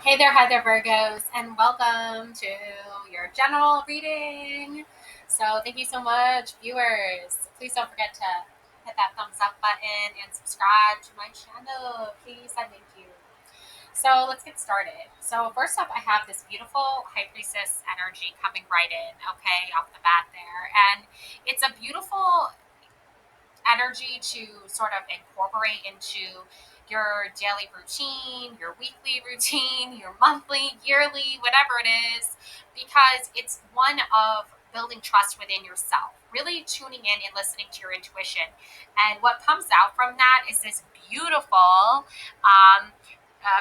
Hi there, Virgos, and welcome to your general reading. So, thank you so much, viewers. Please don't forget to hit that thumbs up button and subscribe to my channel. Please, I thank you. So, let's get started. So, first up, I have this beautiful High Priestess energy coming right in, okay, off the bat there. And it's a beautiful energy to sort of incorporate into your daily routine, your weekly routine, your monthly, yearly, whatever it is, because it's one of building trust within yourself, really tuning in and listening to your intuition. And what comes out from that is this beautiful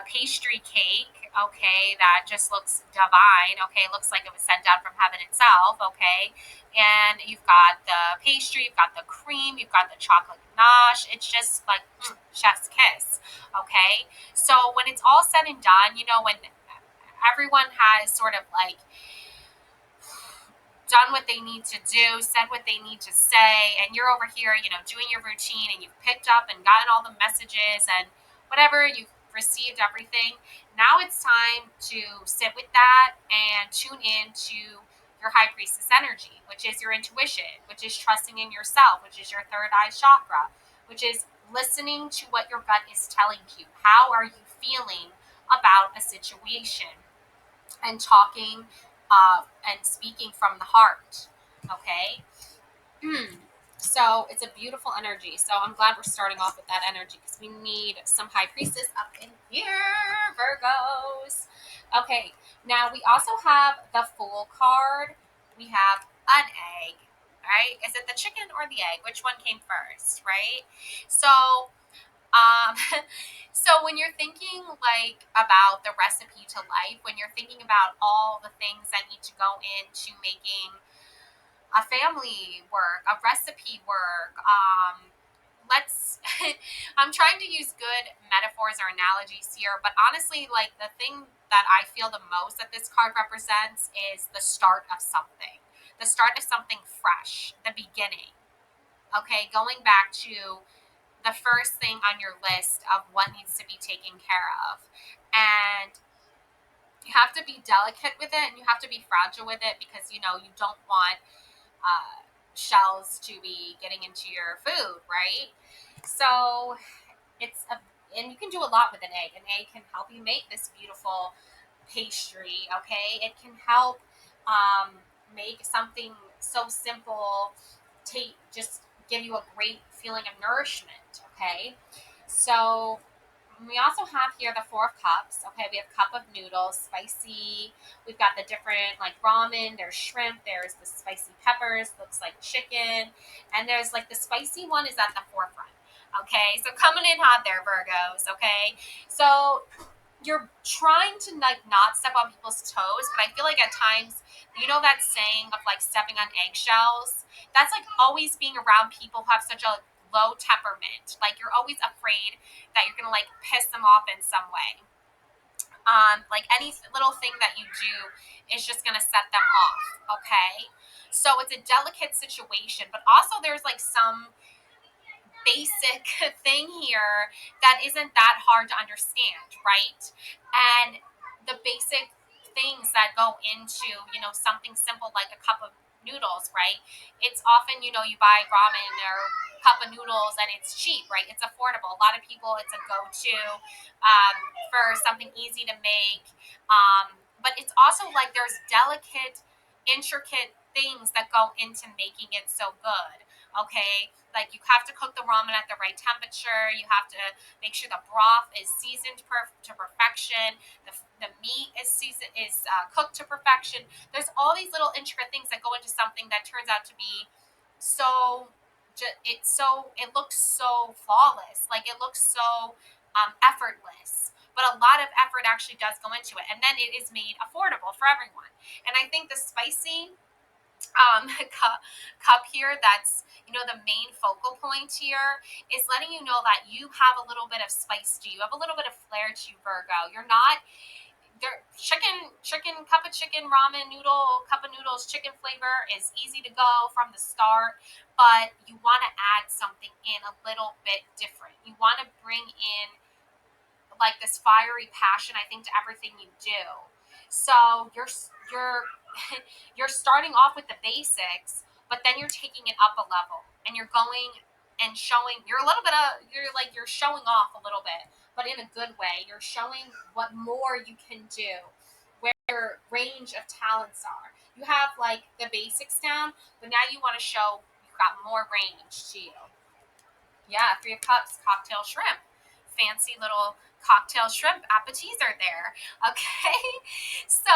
pastry cake, okay, that just looks divine, okay, looks like it was sent down from heaven itself, okay, and you've got the pastry, you've got the cream, you've got the chocolate ganache. It's just like chef's kiss. Okay. So when it's all said and done, when everyone has sort of like done what they need to do, said what they need to say, and you're over here, doing your routine and you've picked up and gotten all the messages and whatever, you've received everything. Now it's time to sit with that and tune in to your high priestess energy, which is your intuition, which is trusting in yourself, which is your third eye chakra, which is listening to what your gut is telling you. How are you feeling about a situation? And talking and speaking from the heart. Okay. So it's a beautiful energy. So I'm glad we're starting off with that energy because we need some high priestess up in here, Virgos. Okay. Now we also have the Fool card. We have an egg. Right? Is it the chicken or the egg? Which one came first? Right? So um, so when you're thinking like about the recipe to life, when you're thinking about all the things that need to go into making a family work, a recipe work, let's I'm trying to use good metaphors or analogies here, but honestly, like the thing that I feel the most that this card represents is the start of something. The start of something fresh, the beginning. Okay, going back to the first thing on your list of what needs to be taken care of. And you have to be delicate with it and you have to be fragile with it because you don't want shells to be getting into your food, right? So it's a and you can do a lot with an egg. An egg can help you make this beautiful pastry, okay? It can help make something so simple just give you a great feeling of nourishment, okay? So we also have here the Four of Cups. Okay, we have cup of noodles, spicy. We've got the different like ramen. There's shrimp. There's the spicy peppers. Looks like chicken, and there's like the spicy one is at the forefront. Okay, so coming in hot there, Virgos. Okay, so you're trying to like not step on people's toes, but I feel like at times, that saying of like stepping on eggshells. That's like always being around people who have such a low temperament. Like you're always afraid that you're gonna like piss them off in some way. Like any little thing that you do is just gonna set them off. Okay, so it's a delicate situation, but also there's like some basic thing here that isn't that hard to understand, right? And the basic things that go into, something simple like a cup of noodles, right? It's often, you buy ramen or cup of noodles and it's cheap, right? It's affordable. A lot of people, it's a go-to for something easy to make. But it's also like there's delicate, intricate things that go into making it so good. Okay, like you have to cook the ramen at the right temperature. You have to make sure the broth is seasoned to perfection. The meat is cooked to perfection. There's all these little intricate things that go into something that turns out to be so. It looks so flawless. Like it looks so effortless. But a lot of effort actually does go into it, and then it is made affordable for everyone. And I think the spicy cup here that's the main focal point here is letting you know that you have a little bit of spice to you, have a little bit of flair to you, Virgo. You're not there. Chicken cup of chicken, ramen noodle, cup of noodles, chicken flavor is easy to go from the start, but you want to add something in a little bit different. You want to bring in like this fiery passion, I think, to everything you do. So you're you're starting off with the basics, but then you're taking it up a level and you're going and showing you're a little bit of you're showing off a little bit, but in a good way. You're showing what more you can do, where your range of talents are. You have like the basics down, but now you want to show you've got more range to you. Yeah, Three of Cups, cocktail shrimp. Fancy little cocktail shrimp appetizer there. Okay, so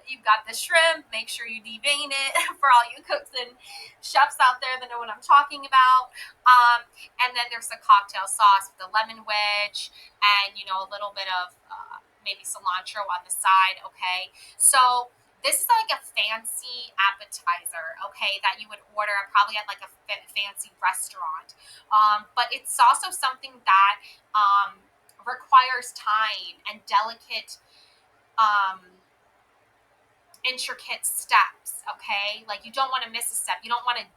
you've got the shrimp. Make sure you devein it for all you cooks and chefs out there that know what I'm talking about. And then there's the cocktail sauce with the lemon wedge and a little bit of maybe cilantro on the side. Okay, so this is like a fancy appetizer, okay, that you would order probably at like a fancy restaurant. But it's also something that requires time and delicate, um, intricate steps. Okay, like you don't want to miss a step. You don't want to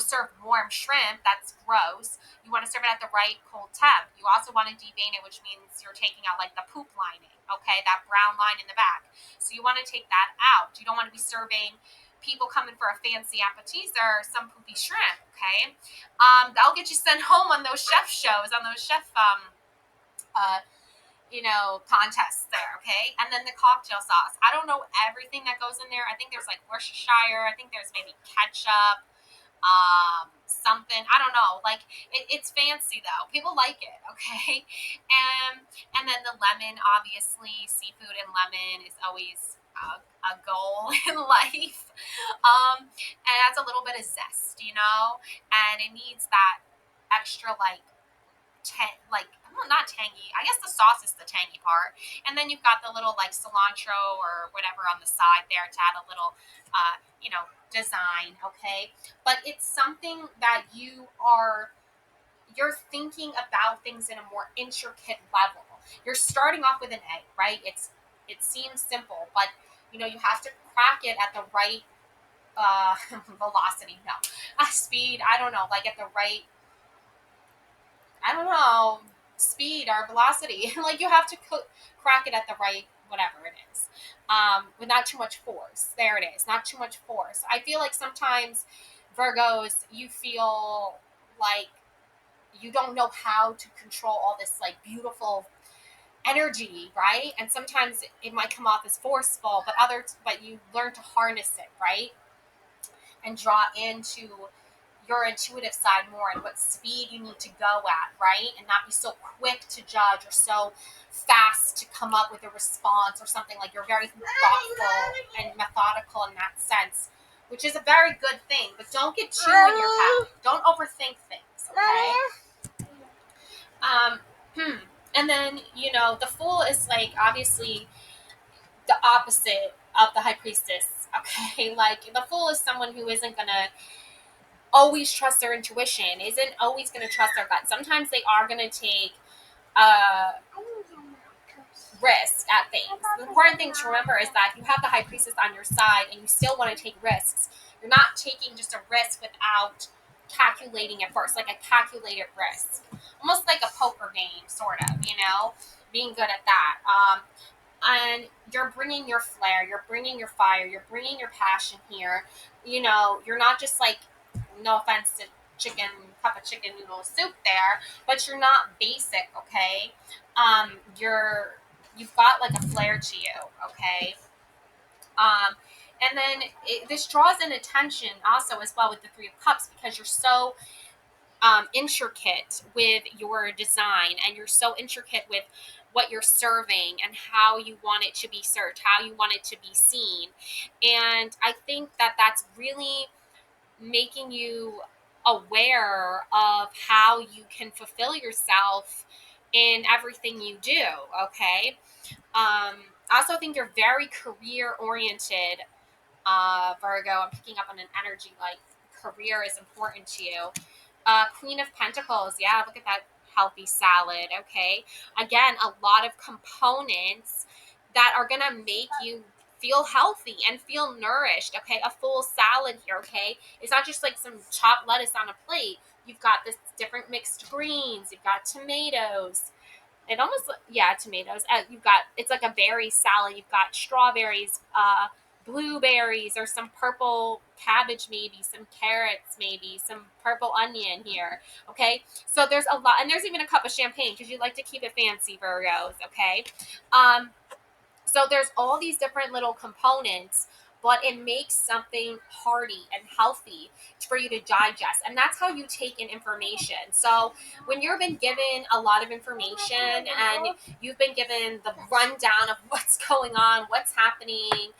serve warm shrimp. That's gross. You want to serve it at the right cold temp. You also want to devein it, which means you're taking out like the poop lining, okay, that brown line in the back. So you want to take that out. You don't want to be serving people coming for a fancy appetizer some poopy shrimp, okay? That'll get you sent home on those chef shows, on those chef uh, contests there, okay? And then the cocktail sauce. I don't know everything that goes in there. I think there's like Worcestershire. I think there's maybe ketchup, something, I don't know, like it's fancy though, people like it, okay. And then the lemon, obviously seafood and lemon is always a goal in life. And it adds a little bit of zest, and it needs that extra like well, not tangy. I guess the sauce is the tangy part, and then you've got the little like cilantro or whatever on the side there to add a little, design. Okay, but it's something that you're thinking about things in a more intricate level. You're starting off with an A, right? It seems simple, but you have to crack it at the right velocity. No, speed. I don't know, like at the right, I don't know, speed or velocity. Like you have to crack it at the right whatever it is, with not too much force. There it is, not too much force. I feel like sometimes Virgos, you feel like you don't know how to control all this like beautiful energy, right? And sometimes it might come off as forceful, but you learn to harness it, right? And draw into your intuitive side more and what speed you need to go at, right? And not be so quick to judge or so fast to come up with a response or something. Like you're very thoughtful and methodical in that sense, which is a very good thing. But don't get too in your head. Don't overthink things, okay? Um, and then, the Fool is like obviously the opposite of the High Priestess, okay? Like the Fool is someone who isn't gonna always trust their intuition, isn't always going to trust their gut. Sometimes they are going to take uh, risk at things. The important thing to remember is that you have the High Priestess on your side and you still want to take risks. You're not taking just a risk without calculating it first, like a calculated risk. Almost like a poker game, sort of, being good at that. And you're bringing your flair, you're bringing your fire, you're bringing your passion here. You're not just like, no offense to cup of chicken noodle soup there, but you're not basic, okay? You've got like a flair to you, okay? And then this draws in attention also as well with the Three of Cups because you're so intricate with your design and you're so intricate with what you're serving and how you want it to be served, how you want it to be seen. And I think that that's really making you aware of how you can fulfill yourself in everything you do, okay? I also think you're very career oriented, Virgo. I'm picking up on an energy like career is important to you. Queen of Pentacles. Yeah, look at that healthy salad. Okay. Again, a lot of components that are going to make you feel healthy and feel nourished. Okay. A full salad here. Okay. It's not just like some chopped lettuce on a plate. You've got this different mixed greens. You've got tomatoes. It almost, yeah, tomatoes. You've got, it's like a berry salad. You've got strawberries, blueberries, or some purple cabbage, maybe some carrots, maybe some purple onion here. Okay, so there's a lot, and there's even a cup of champagne because you like to keep it fancy, Virgos. Okay, um, so there's all these different little components, but it makes something hearty and healthy for you to digest. And that's how you take in information. So when you've been given a lot of information and you've been given the rundown of what's going on, what's happening,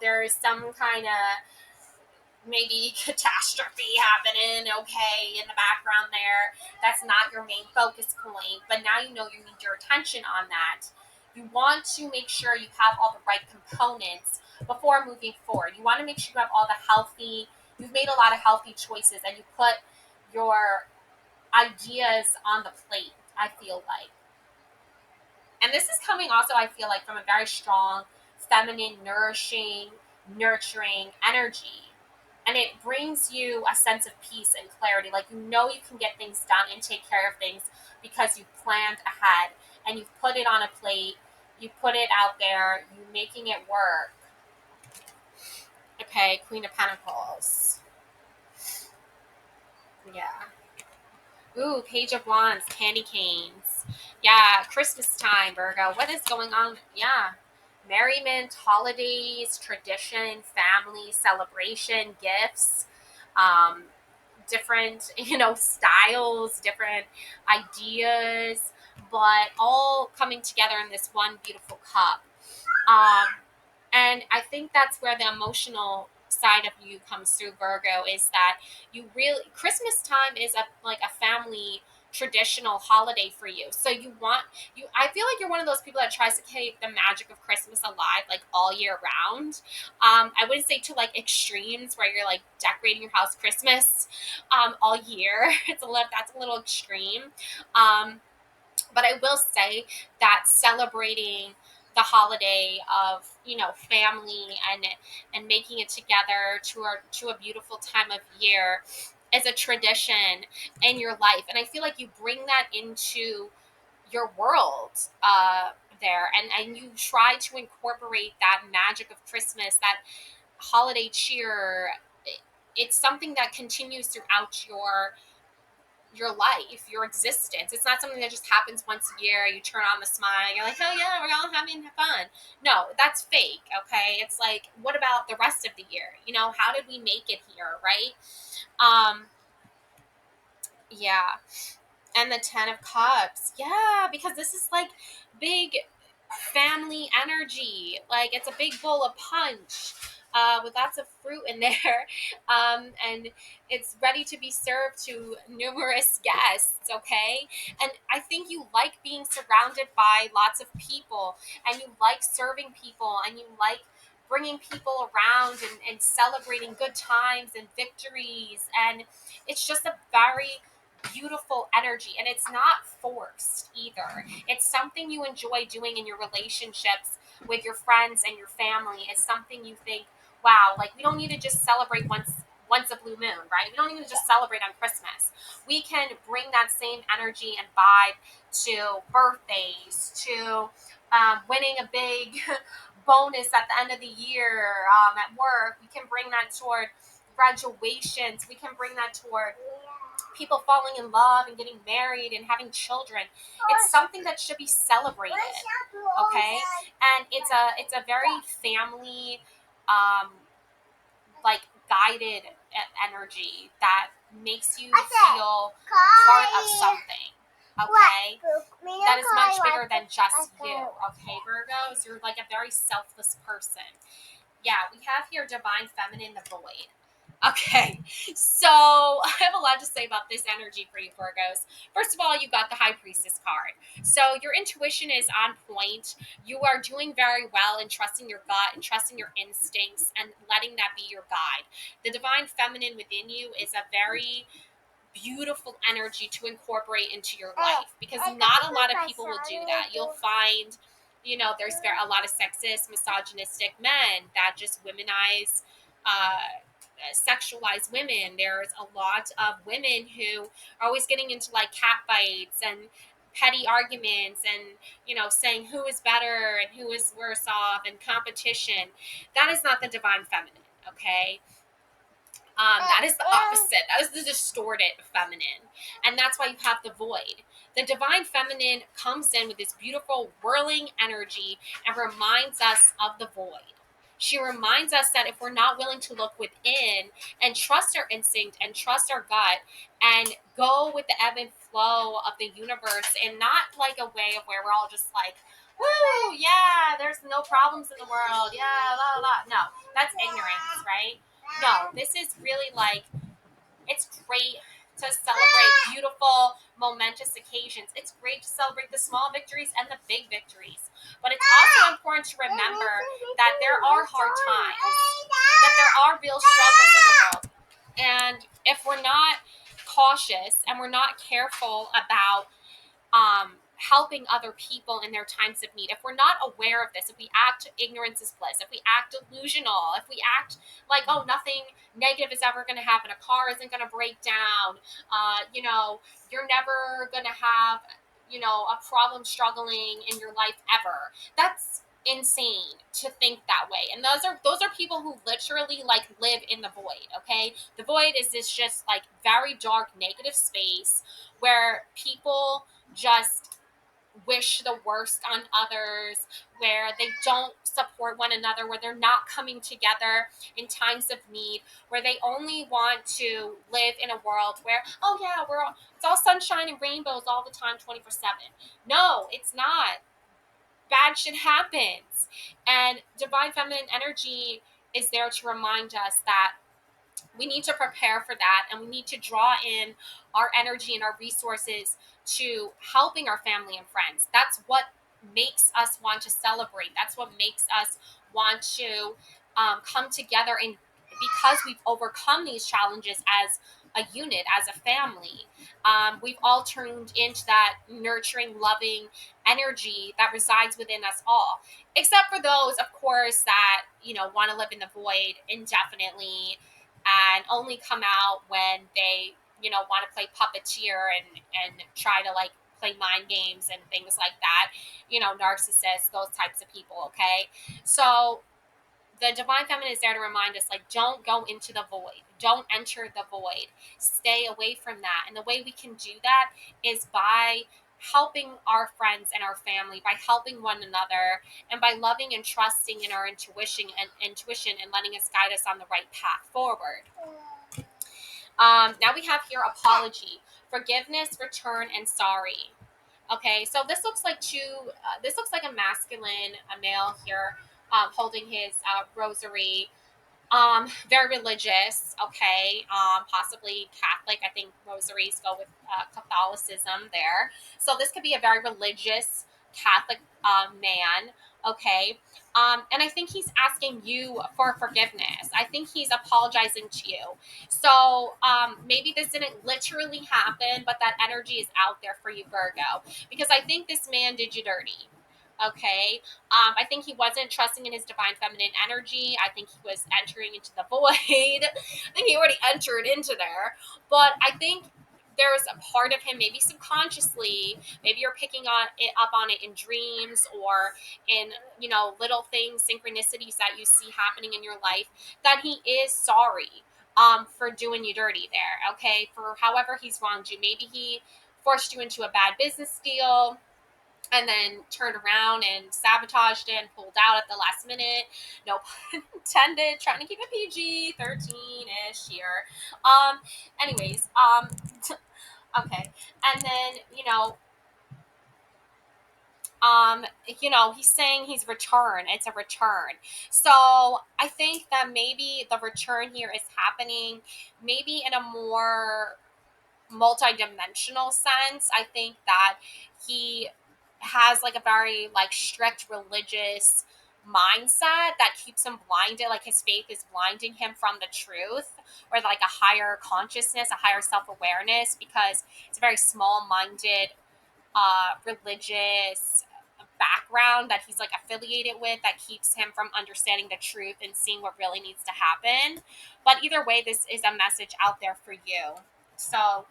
there's some kind of maybe catastrophe happening, okay, in the background there. That's not your main focus point, but now you know you need your attention on that. You want to make sure you have all the right components before moving forward. You want to make sure you have all the healthy, you've made a lot of healthy choices and you put your ideas on the plate, I feel like. And this is coming also, I feel like, from a very strong, feminine, nourishing, nurturing energy. And it brings you a sense of peace and clarity. Like, you can get things done and take care of things because you've planned ahead and you've put it on a plate, you put it out there, you making it work. Okay, Queen of Pentacles. Yeah. Ooh, Page of Wands, candy canes. Yeah, Christmas time, Virgo. What is going on? Yeah. Merriment, holidays, tradition, family, celebration, gifts, um, different, styles, different ideas, but all coming together in this one beautiful cup. Um, and I think that's where the emotional side of you comes through, Virgo, is that you really, Christmas time is a family traditional holiday for you. So I feel like you're one of those people that tries to keep the magic of Christmas alive like all year round. I wouldn't say to like extremes where you're like decorating your house Christmas all year. That's a little extreme. Um, but I will say that celebrating the holiday of family and making it together to a beautiful time of year is a tradition in your life, and I feel like you bring that into your world there, and you try to incorporate that magic of Christmas, that holiday cheer. It's something that continues throughout your life, your existence. It's not something that just happens once a year. You turn on the smile, you're like, oh yeah, we're all having fun. No, that's fake. Okay, it's like, what about the rest of the year? How did we make it here, right? Um, yeah, and the Ten of Cups. Yeah, because this is like big family energy. Like, it's a big bowl of punch with lots of fruit in there. And it's ready to be served to numerous guests, okay? And I think you like being surrounded by lots of people, and you like serving people, and you like bringing people around and celebrating good times and victories. And it's just a very beautiful energy, and it's not forced either. It's something you enjoy doing in your relationships with your friends and your family. It's something you think, wow, like, we don't need to just celebrate once a blue moon, right? We don't need to just celebrate on Christmas. We can bring that same energy and vibe to birthdays, to winning a big bonus at the end of the year at work. We can bring that toward graduations. We can bring that toward people falling in love and getting married and having children. It's something that should be celebrated, okay? And it's a very family, um, like, guided energy that makes you feel part of something, okay? That is much bigger than just you, okay, Virgos? You're like a very selfless person. Yeah, we have here Divine Feminine, the Void. Okay, so I have a lot to say about this energy for you, Virgos. First of all, you got the High Priestess card. So your intuition is on point. You are doing very well in trusting your gut and trusting your instincts and letting that be your guide. The Divine Feminine within you is a very beautiful energy to incorporate into your life, because not a lot of people will do that. You'll find, there's a lot of sexist, misogynistic men that just womanize, sexualize women. There's a lot of women who are always getting into like cat fights and petty arguments and, saying who is better and who is worse off and competition. That is not the divine feminine, okay? That is the opposite. That is the distorted feminine. And that's why you have the void. The divine feminine comes in with this beautiful whirling energy and reminds us of the void. She reminds us that if we're not willing to look within and trust our instinct and trust our gut and go with the ebb and flow of the universe, and not like a way of where we're all just like, woo, yeah, there's no problems in the world, yeah, la la la. No, that's ignorance, right? No, this is really like, it's great to celebrate beautiful, momentous occasions. It's great to celebrate the small victories and the big victories. But it's also important to remember that there are hard times, that there are real struggles in the world. And if we're not cautious and we're not careful about helping other people in their times of need, if we're not aware of this, if we act ignorance is bliss, if we act delusional, if we act like, oh, nothing negative is ever going to happen, a car isn't going to break down, you're never going to have, a problem struggling in your life ever. That's insane to think that way. And those are people who literally like live in the void. Okay, the void is this just like very dark negative space where people just wish the worst on others, where they don't support one another, where they're not coming together in times of need, where they only want to live in a world where, oh yeah, it's all sunshine and rainbows all the time, 24/7. No, it's not. Bad shit happens. And divine feminine energy is there to remind us that we need to prepare for that, and we need to draw in our energy and our resources to helping our family and friends. That's what makes us want to celebrate. That's what makes us want to come together, and because we've overcome these challenges as a unit, as a family, we've all turned into that nurturing, loving energy that resides within us all, except for those, of course, that want to live in the void indefinitely and only come out when they want to play puppeteer and try to like play mind games and things like that, narcissists, those types of people. Okay, so the divine feminine is there to remind us, like, don't go into the void, don't enter the void, stay away from that. And the way we can do that is by helping our friends and our family, by helping one another, and by loving and trusting in our intuition and letting us guide us on the right path forward. Now we have here apology, forgiveness, return, and sorry. Okay, so this looks like this looks like a masculine, a male here, holding his rosary, very religious. Okay, possibly Catholic. I think rosaries go with Catholicism there. So this could be a very religious Catholic man. Okay, and I think he's asking you for forgiveness. I think he's apologizing to you. So maybe this didn't literally happen, but that energy is out there for you, Virgo, because I think this man did you dirty. Okay, I think he wasn't trusting in his divine feminine energy. I think he was entering into the void. I think he already entered into there. But I think there's a part of him, maybe subconsciously, maybe you're picking on it up on it in dreams or in, little things, synchronicities that you see happening in your life, that he is sorry for doing you dirty there. Okay, for however he's wronged you. Maybe he forced you into a bad business deal and then turned around and sabotaged it and pulled out at the last minute. No pun intended. Trying to keep it PG, 13-ish here. Anyways, okay, and then he's saying he's return. It's a return. So I think that maybe the return here is happening, maybe in a more multi-dimensional sense. I think that he has like a very like strict religious mindset that keeps him blinded, like his faith is blinding him from the truth, or like a higher consciousness, a higher self-awareness, because it's a very small-minded religious background that he's like affiliated with, that keeps him from understanding the truth and seeing what really needs to happen. But either way, this is a message out there for you. So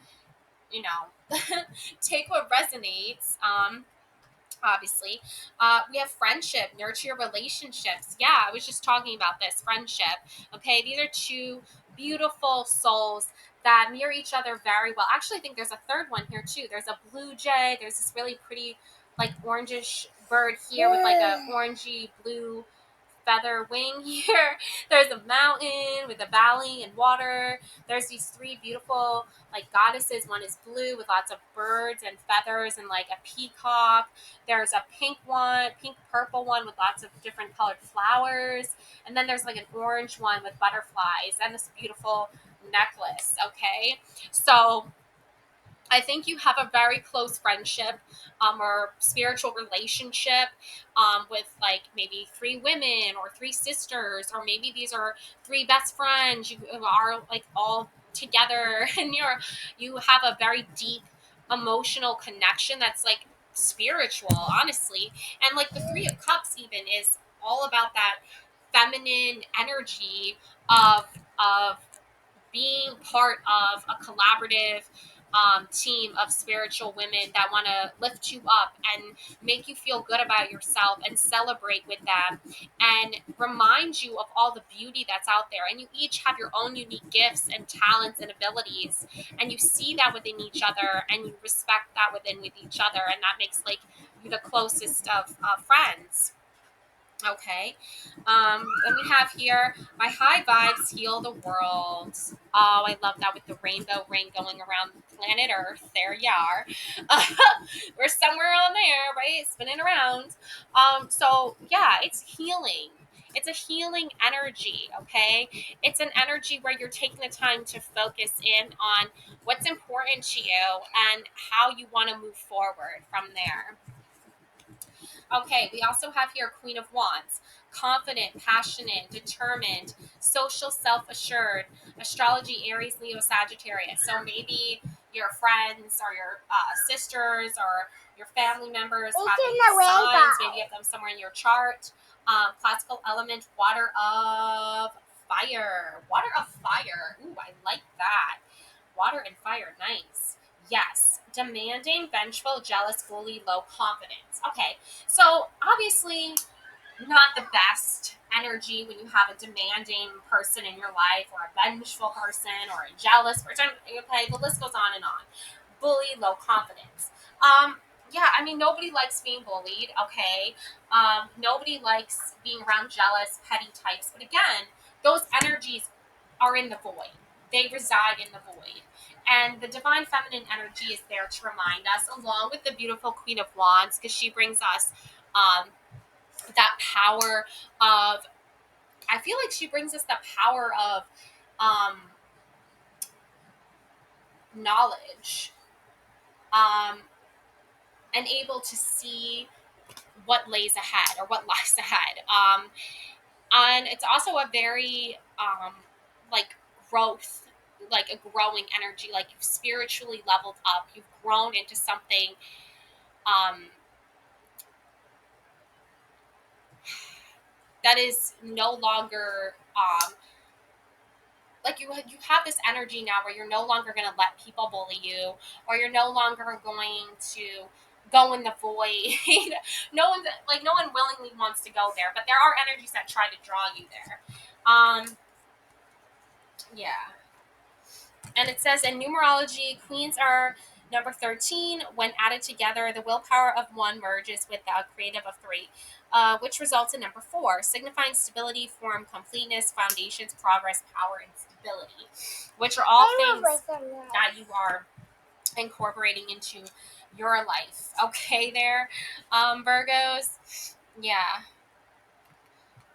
take what resonates. Obviously, we have friendship, nurture your relationships. Yeah, I was just talking about this friendship. Okay, these are two beautiful souls that mirror each other very well. Actually, I think there's a third one here too. There's a blue jay. There's this really pretty, like orangish bird here with like a orangey blue feather wing here. There's a mountain with a valley and water. There's these three beautiful like goddesses. One is blue with lots of birds and feathers and like a peacock. There's a pink one, pink purple one with lots of different colored flowers. And then there's like an orange one with butterflies and this beautiful necklace. Okay. So I think you have a very close friendship or spiritual relationship with like maybe three women or three sisters, or maybe these are three best friends. You are like all together and you have a very deep emotional connection that's like spiritual, honestly. And like the Three of Cups even is all about that feminine energy of being part of a collaborative team of spiritual women that want to lift you up and make you feel good about yourself and celebrate with them and remind you of all the beauty that's out there. And you each have your own unique gifts and talents and abilities, and you see that within each other and you respect that within with each other, and that makes like you the closest of friends. Okay. Then we have here, my high vibes heal the world. Oh, I love that with the rainbow ring going around planet Earth. There you are. We're somewhere on there, right? Spinning around. So yeah, it's healing. It's a healing energy, okay? It's an energy where you're taking the time to focus in on what's important to you and how you want to move forward from there. Okay, we also have here Queen of Wands, confident, passionate, determined, social, self assured, astrology, Aries, Leo, Sagittarius. So maybe your friends or your sisters or your family members have these signs. Maybe you have them somewhere in your chart. Classical element, water of fire. Water of fire. Ooh, I like that. Water and fire, nice. Yes, demanding, vengeful, jealous, bully, low confidence. Okay, so obviously not the best energy when you have a demanding person in your life or a vengeful person or a jealous person. Okay, the list goes on and on. Bully, low confidence. Yeah, I mean, nobody likes being bullied, okay? Nobody likes being around jealous, petty types. But again, those energies are in the void. They reside in the void. And the divine feminine energy is there to remind us, along with the beautiful Queen of Wands, because she brings us that power of, I feel like she brings us the power of um, knowledge, um, and able to see what lays ahead or what lies ahead. And it's also a very like growth, like a growing energy. Like you've spiritually leveled up, you've grown into something um, that is no longer like you have this energy now where you're no longer going to let people bully you, or you're no longer going to go in the void. No one willingly wants to go there, but there are energies that try to draw you there. Yeah. And it says in numerology, queens are number 13. When added together, the willpower of one merges with the creative of three, which results in number 4, signifying stability, form, completeness, foundations, progress, power, and stability, which are all things that you are incorporating into your life. Okay, there, Virgos. Yeah.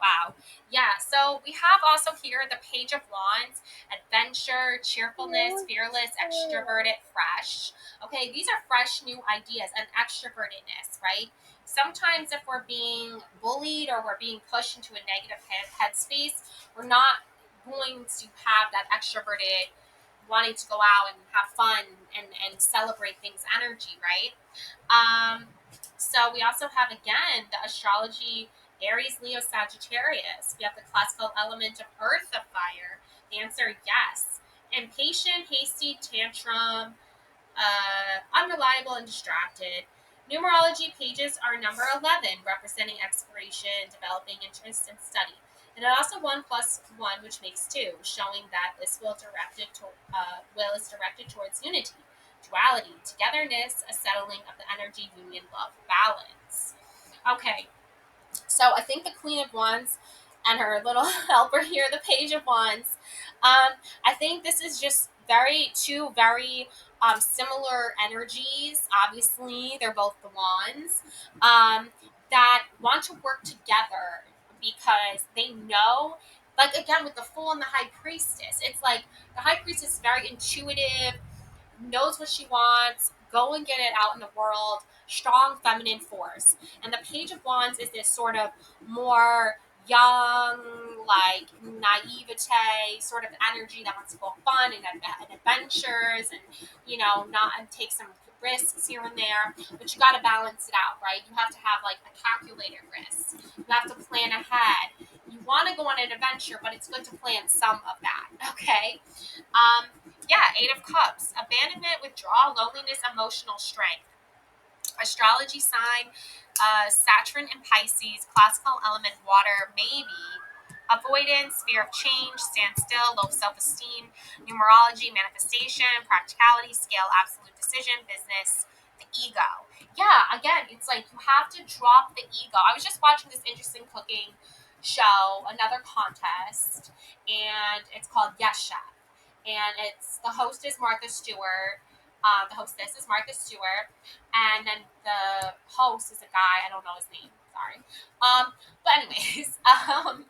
Wow. Yeah. So we have also here the Page of Wands, adventure, cheerfulness, fearless, extroverted, fresh. Okay, these are fresh new ideas and extrovertedness, right? Sometimes if we're being bullied or we're being pushed into a negative headspace, we're not going to have that extroverted wanting to go out and have fun and celebrate things energy, right? Um, so we also have again the astrology Aries, Leo, Sagittarius. We have the classical element of earth of fire. The answer yes. Impatient, hasty, tantrum, unreliable and distracted. Numerology pages are number 11, representing exploration, developing interest, and study. And also 1 plus 1, which makes 2, showing that this will is directed towards unity, duality, togetherness, a settling of the energy, union, love, balance. Okay, so I think the Queen of Wands and her little helper here, the Page of Wands. I think this is just two very similar energies. Obviously, they're both the wands that want to work together because they know. Like again, with the Fool and the High Priestess, it's like the High Priestess is very intuitive, knows what she wants, go and get it out in the world, strong feminine force. And the Page of Wands is this sort of more young, like naivete sort of energy that wants to go fun and adventures and, not and take some risks here and there, but you got to balance it out, right? You have to have like a calculated risk. You have to plan ahead. You want to go on an adventure, but it's good to plan some of that, okay? Um, yeah, Eight of Cups, abandonment, withdrawal, loneliness, emotional strength. Astrology sign, Saturn and Pisces, classical element water, maybe. Avoidance, fear of change, standstill, low self esteem, numerology, manifestation, practicality, scale, absolute decision, business, the ego. Yeah, again, it's like you have to drop the ego. I was just watching this interesting cooking show, another contest, and it's called Yes Chef. And it's the host is Martha Stewart. The hostess is Martha Stewart, and then the host is a guy. I don't know his name. Sorry. But anyways, and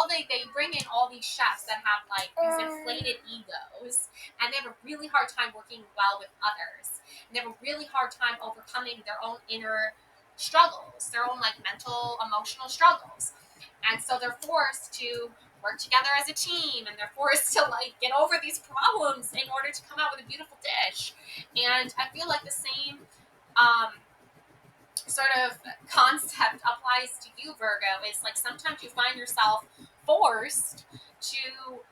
they bring in all these chefs that have like these inflated egos, and they have a really hard time working well with others. And they have a really hard time overcoming their own inner struggles, their own like mental, emotional struggles, and so they're forced to work together as a team, and they're forced to like get over these problems in order to come out with a beautiful dish. And I feel like the same um, sort of concept applies to you, Virgo. Is like sometimes you find yourself forced to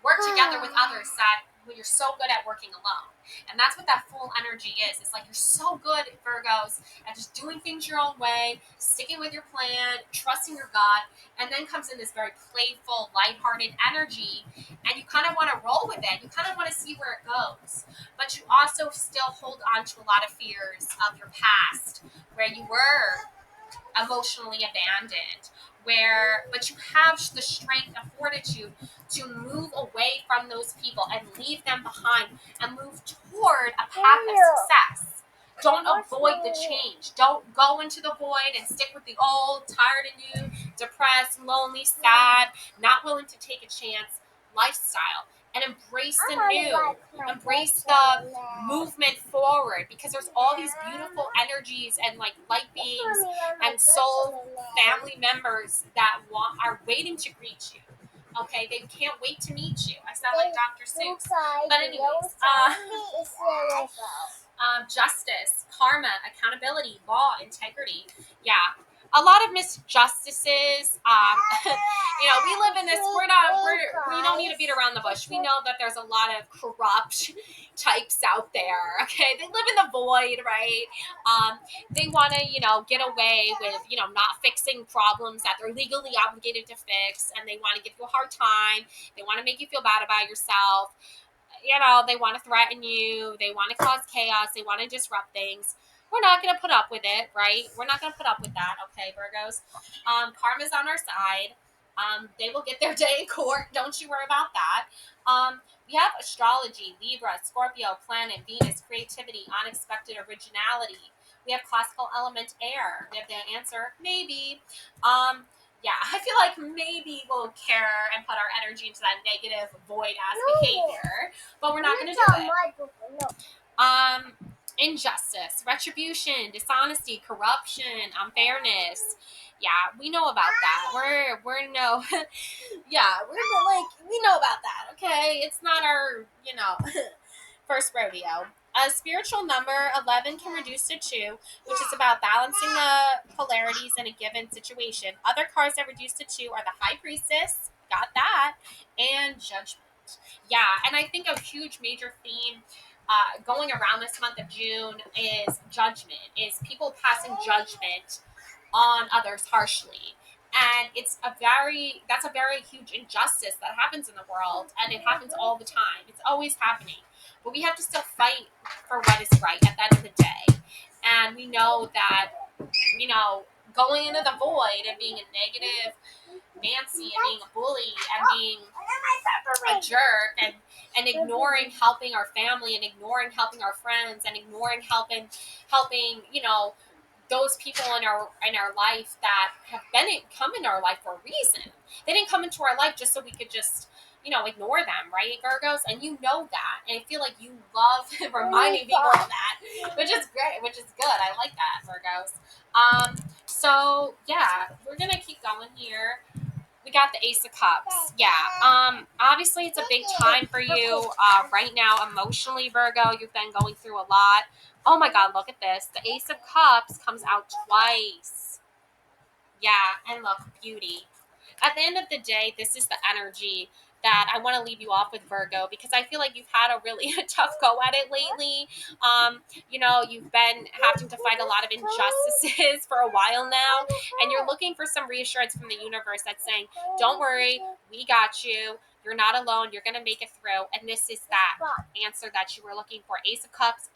work together with others that when you're so good at working alone. And that's what that Fool energy is. It's like you're so good, Virgos, at just doing things your own way, sticking with your plan, trusting your gut, and then comes in this very playful, lighthearted energy, and you kind of want to roll with it. You kind of want to see where it goes. But you also still hold on to a lot of fears of your past, where you were emotionally abandoned, but you have the strength and fortitude to move away from those people and leave them behind and move toward a path of success. Don't avoid the change. Don't go into the void and stick with the old, tired and new, depressed, lonely, sad, not willing to take a chance lifestyle, and embrace the new, embrace the movement forward, because there's all these beautiful energies and like light beings and soul family members that are waiting to greet you. Okay, they can't wait to meet you. I sound like Dr. Seuss. But anyways, justice, karma, accountability, law, integrity. Yeah, a lot of misjustices. We live in this. We don't need to beat around the bush. We know that there's a lot of corrupt types out there. Okay, they live in the void, right? They want to, get away with, not fixing problems that they're legally obligated to fix, and they want to give you a hard time. They want to make you feel bad about yourself. They want to threaten you. They want to cause chaos. They want to disrupt things. We're not going to put up with it, right? We're not going to put up with that, okay, Virgos? Karma's on our side. They will get their day in court. Don't you worry about that. We have astrology, Libra, Scorpio, planet, Venus, creativity, unexpected originality. We have classical element air. We have the answer, maybe. Yeah, I feel like maybe we'll care and put our energy into that negative void ass behavior, but we're not going to do it. Injustice, retribution, dishonesty, corruption, unfairness. Yeah, we know about that. We're no, yeah, we know about that. Okay, it's not our first rodeo. A spiritual number 11 can reduce to 2, which is about balancing the polarities in a given situation. Other cards that reduce to 2 are the High Priestess, got that, and Judgment. Yeah, and I think a huge major theme going around this month of June is judgment, is people passing judgment on others harshly. And that's a very huge injustice that happens in the world, and it happens all the time. It's always happening. But we have to still fight for what is right at the end of the day. And we know that, you know, going into the void and being a negative Nancy and being a bully and being a jerk and ignoring helping our family and ignoring helping our friends and ignoring helping those people in our life that have come in our life for a reason. They didn't come into our life just so we could just ignore them, right, Virgos? And you know that, and I feel like you love reminding people of that, which is great, which is good. I like that, Virgos. So yeah, we're gonna keep going here. We got the Ace of Cups. Yeah. Obviously, it's a big time for you right now emotionally, Virgo. You've been going through a lot. Oh my God, look at this. The Ace of Cups comes out twice. Yeah, and look, beauty. At the end of the day, this is the energy that I want to leave you off with, Virgo, because I feel like you've had a really tough go at it lately. You've been having to fight a lot of injustices for a while now, and you're looking for some reassurance from the universe that's saying, don't worry, we got you. You're not alone. You're going to make it through. And this is that answer that you were looking for. Ace of Cups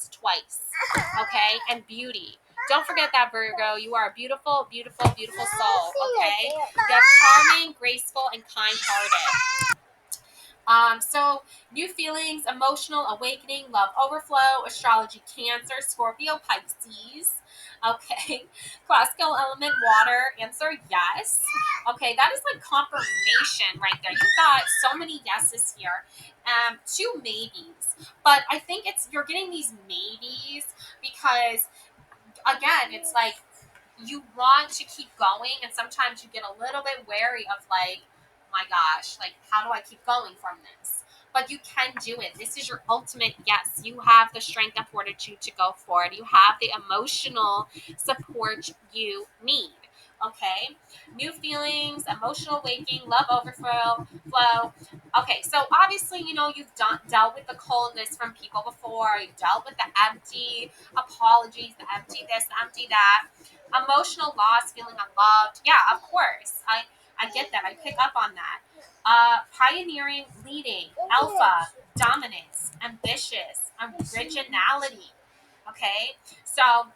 twice. Okay? And beauty. Don't forget that, Virgo. You are a beautiful, beautiful, beautiful soul, okay? You're charming, graceful, and kind-hearted. So new feelings, emotional awakening, love overflow, astrology, Cancer, Scorpio, Pisces. Okay, classical element, water. Answer yes. Okay, that is like confirmation right there. You got so many yeses here. Two maybes, but I think you're getting these maybes because again, it's like you want to keep going, and sometimes you get a little bit wary of like, my gosh, like how do I keep going from this? But you can do it. This is your ultimate yes. You have the strength and fortitude to go for it. You have the emotional support you need. Okay, new feelings, emotional waking, love overflow, flow. Okay, so obviously, you've dealt with the coldness from people before. You've dealt with the empty apologies, the empty this, the empty that, emotional loss, feeling unloved. Yeah, of course. I get that. I pick up on that. Pioneering, leading, alpha, dominance, ambitious, originality. Okay, so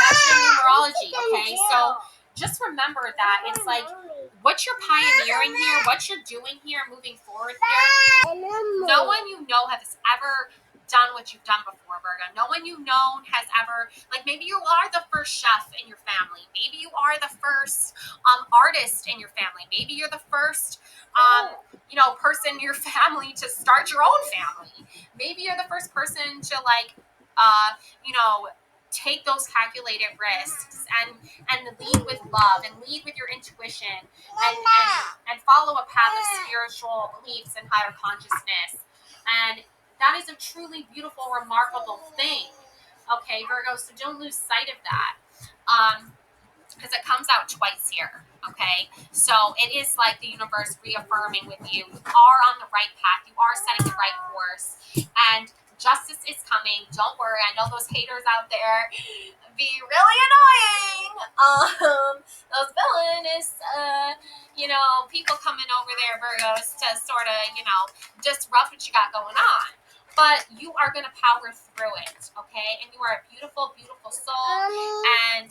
that's your numerology. Okay, so just remember that it's like what you're pioneering here, what you're doing here, moving forward here. No one you know has ever done what you've done before, Virgo. No one you know has ever, like, maybe you are the first chef in your family. Maybe you are the first artist in your family. Maybe you're the first person in your family to start your own family. Maybe you're the first person to like uh, you know take those calculated risks and lead with love and lead with your intuition and follow a path of spiritual beliefs and higher consciousness. And that is a truly beautiful, remarkable thing. Okay, Virgo, so don't lose sight of that. Because it comes out twice here. Okay, so it is like the universe reaffirming with you. You are on the right path. You are setting the right course, and justice is coming. Don't worry. I know those haters out there be really annoying. Those villainous, people coming over there, Virgos, to sort of, disrupt what you got going on. But you are going to power through it, okay? And you are a beautiful, beautiful soul. And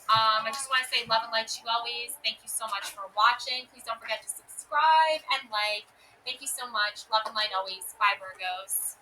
I just want to say love and light to you always. Thank you so much for watching. Please don't forget to subscribe and like. Thank you so much. Love and light always. Bye, Virgos.